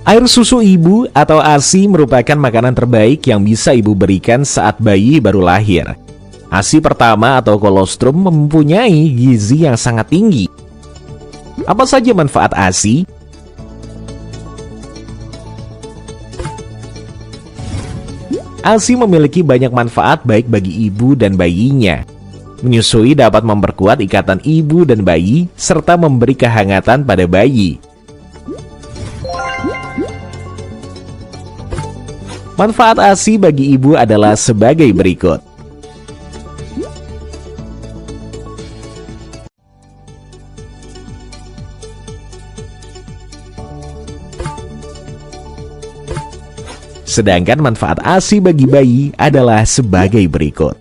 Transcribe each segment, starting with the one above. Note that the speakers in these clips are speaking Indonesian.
Air susu ibu atau ASI merupakan makanan terbaik yang bisa ibu berikan saat bayi baru lahir. ASI pertama atau kolostrum mempunyai gizi yang sangat tinggi. Apa saja manfaat ASI? ASI memiliki banyak manfaat baik bagi ibu dan bayinya. Menyusui dapat memperkuat ikatan ibu dan bayi serta memberi kehangatan pada bayi. Manfaat ASI bagi ibu adalah sebagai berikut. Sedangkan manfaat ASI bagi bayi adalah sebagai berikut.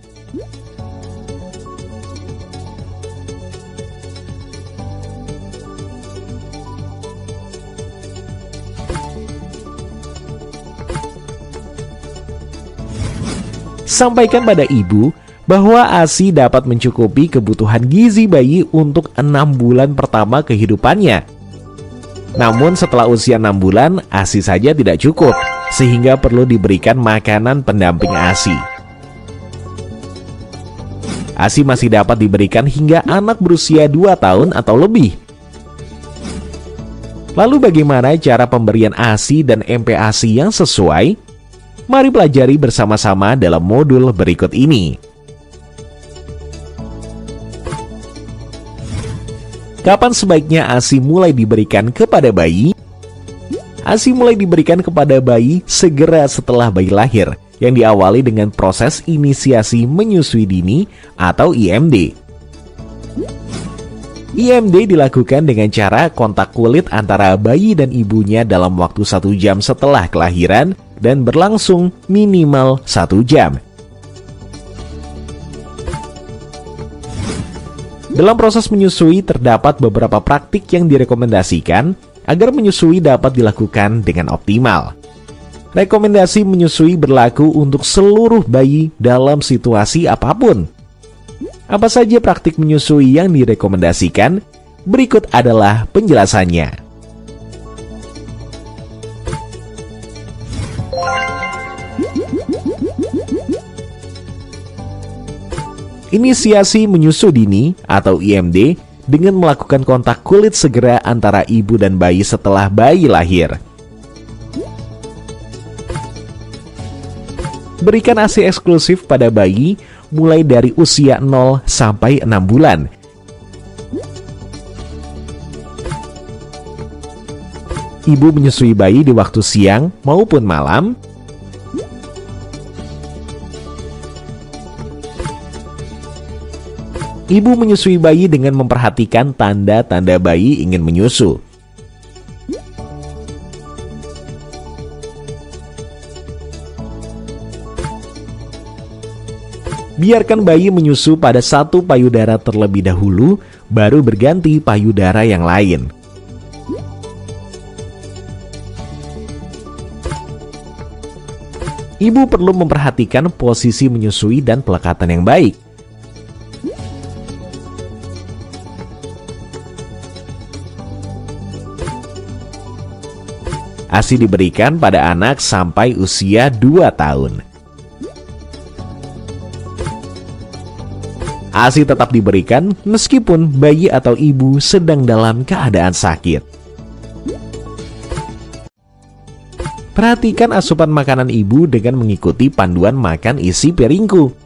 Sampaikan pada ibu bahwa ASI dapat mencukupi kebutuhan gizi bayi untuk 6 bulan pertama kehidupannya. Namun setelah usia 6 bulan, ASI saja tidak cukup, sehingga perlu diberikan makanan pendamping ASI. ASI masih dapat diberikan hingga anak berusia 2 tahun atau lebih. Lalu bagaimana cara pemberian ASI dan MPASI yang sesuai? Mari pelajari bersama-sama dalam modul berikut ini. Kapan sebaiknya ASI mulai diberikan kepada bayi? ASI mulai diberikan kepada bayi segera setelah bayi lahir, yang diawali dengan proses inisiasi menyusui dini atau IMD. IMD dilakukan dengan cara kontak kulit antara bayi dan ibunya dalam waktu 1 jam setelah kelahiran dan berlangsung minimal 1 jam. Dalam proses menyusui terdapat beberapa praktik yang direkomendasikan agar menyusui dapat dilakukan dengan optimal. Rekomendasi menyusui berlaku untuk seluruh bayi dalam situasi apapun. Apa saja praktik menyusui yang direkomendasikan? Berikut adalah penjelasannya. Inisiasi menyusui dini atau IMD dengan melakukan kontak kulit segera antara ibu dan bayi setelah bayi lahir. Berikan ASI eksklusif pada bayi mulai dari usia 0 sampai 6 bulan. Ibu menyusui bayi di waktu siang maupun malam. Ibu menyusui bayi dengan memperhatikan tanda-tanda bayi ingin menyusu. Biarkan bayi menyusu pada satu payudara terlebih dahulu, baru berganti payudara yang lain. Ibu perlu memperhatikan posisi menyusui dan pelekatan yang baik. ASI diberikan pada anak sampai usia 2 tahun. ASI tetap diberikan meskipun bayi atau ibu sedang dalam keadaan sakit. Perhatikan asupan makanan ibu dengan mengikuti panduan makan isi piringku.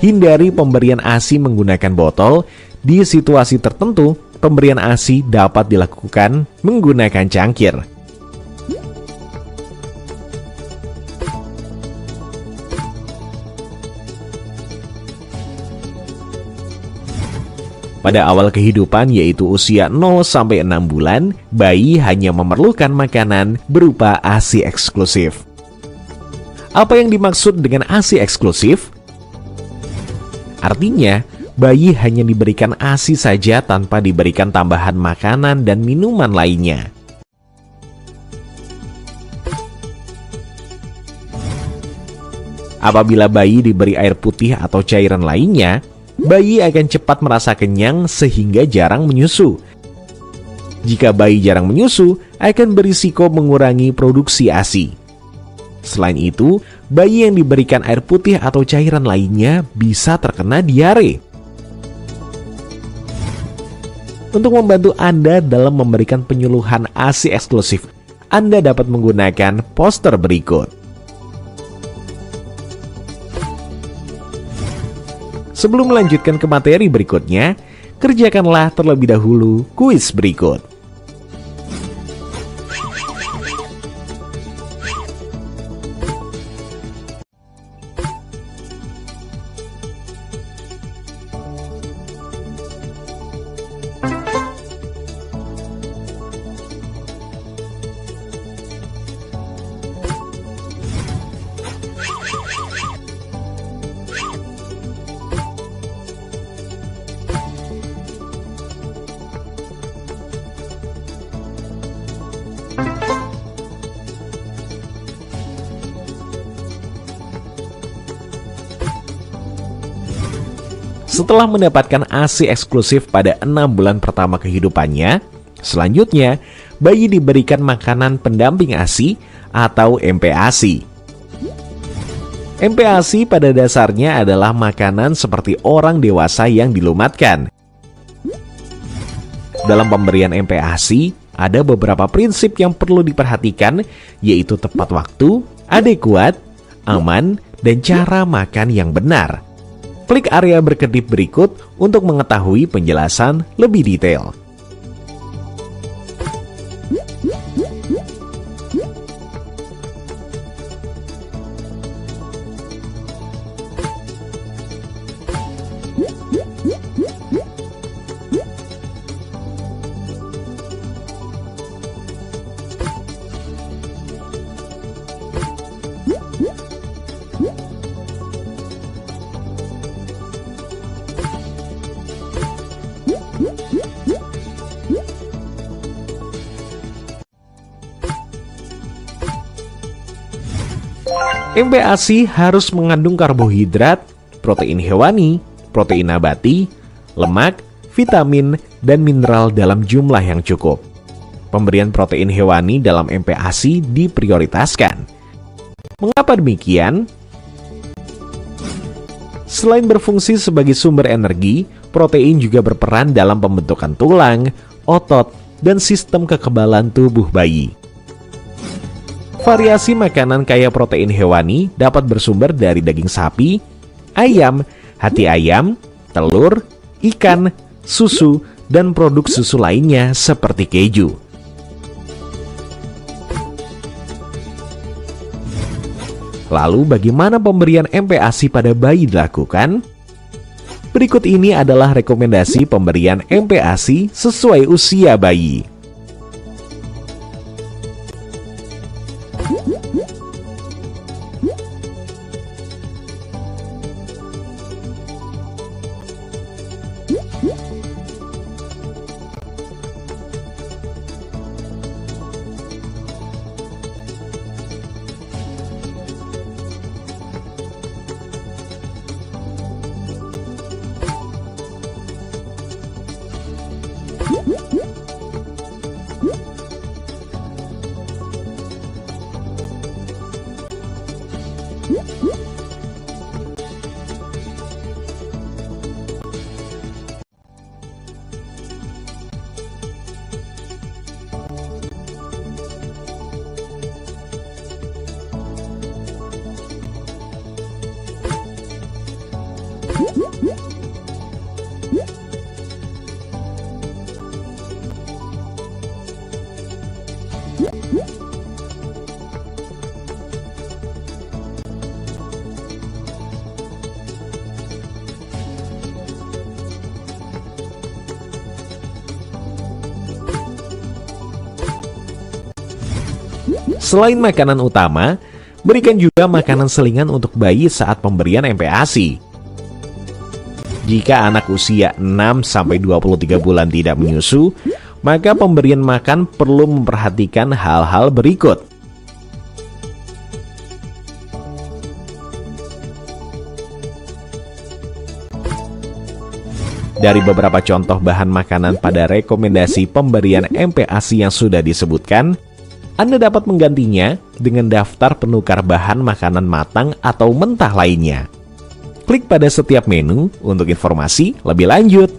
Hindari pemberian ASI menggunakan botol. Di situasi tertentu, pemberian ASI dapat dilakukan menggunakan cangkir. Pada awal kehidupan yaitu usia 0 sampai 6 bulan, bayi hanya memerlukan makanan berupa ASI eksklusif. Apa yang dimaksud dengan ASI eksklusif? Artinya, bayi hanya diberikan ASI saja tanpa diberikan tambahan makanan dan minuman lainnya. Apabila bayi diberi air putih atau cairan lainnya, bayi akan cepat merasa kenyang sehingga jarang menyusu. Jika bayi jarang menyusu, akan berisiko mengurangi produksi ASI. Selain itu, bayi yang diberikan air putih atau cairan lainnya bisa terkena diare. Untuk membantu Anda dalam memberikan penyuluhan ASI eksklusif, Anda dapat menggunakan poster berikut. Sebelum melanjutkan ke materi berikutnya, kerjakanlah terlebih dahulu kuis berikut. Setelah mendapatkan ASI eksklusif pada 6 bulan pertama kehidupannya, selanjutnya bayi diberikan makanan pendamping ASI atau MPASI. MPASI pada dasarnya adalah makanan seperti orang dewasa yang dilumatkan. Dalam pemberian MPASI, ada beberapa prinsip yang perlu diperhatikan, yaitu tepat waktu, adekuat, aman, dan cara makan yang benar. Klik area berkedip berikut untuk mengetahui penjelasan lebih detail. MPASI harus mengandung karbohidrat, protein hewani, protein nabati, lemak, vitamin, dan mineral dalam jumlah yang cukup. Pemberian protein hewani dalam MPASI diprioritaskan. Mengapa demikian? Selain berfungsi sebagai sumber energi, protein juga berperan dalam pembentukan tulang, otot, dan sistem kekebalan tubuh bayi. Variasi makanan kaya protein hewani dapat bersumber dari daging sapi, ayam, hati ayam, telur, ikan, susu, dan produk susu lainnya seperti keju. Lalu bagaimana pemberian MPASI pada bayi dilakukan? Berikut ini adalah rekomendasi pemberian MPASI sesuai usia bayi. Selain makanan utama, berikan juga makanan selingan untuk bayi saat pemberian MPASI. Jika anak usia 6-23 bulan tidak menyusu, maka pemberian makan perlu memperhatikan hal-hal berikut. Dari beberapa contoh bahan makanan pada rekomendasi pemberian MPASI yang sudah disebutkan, Anda dapat menggantinya dengan daftar penukar bahan makanan matang atau mentah lainnya. Klik pada setiap menu untuk informasi lebih lanjut.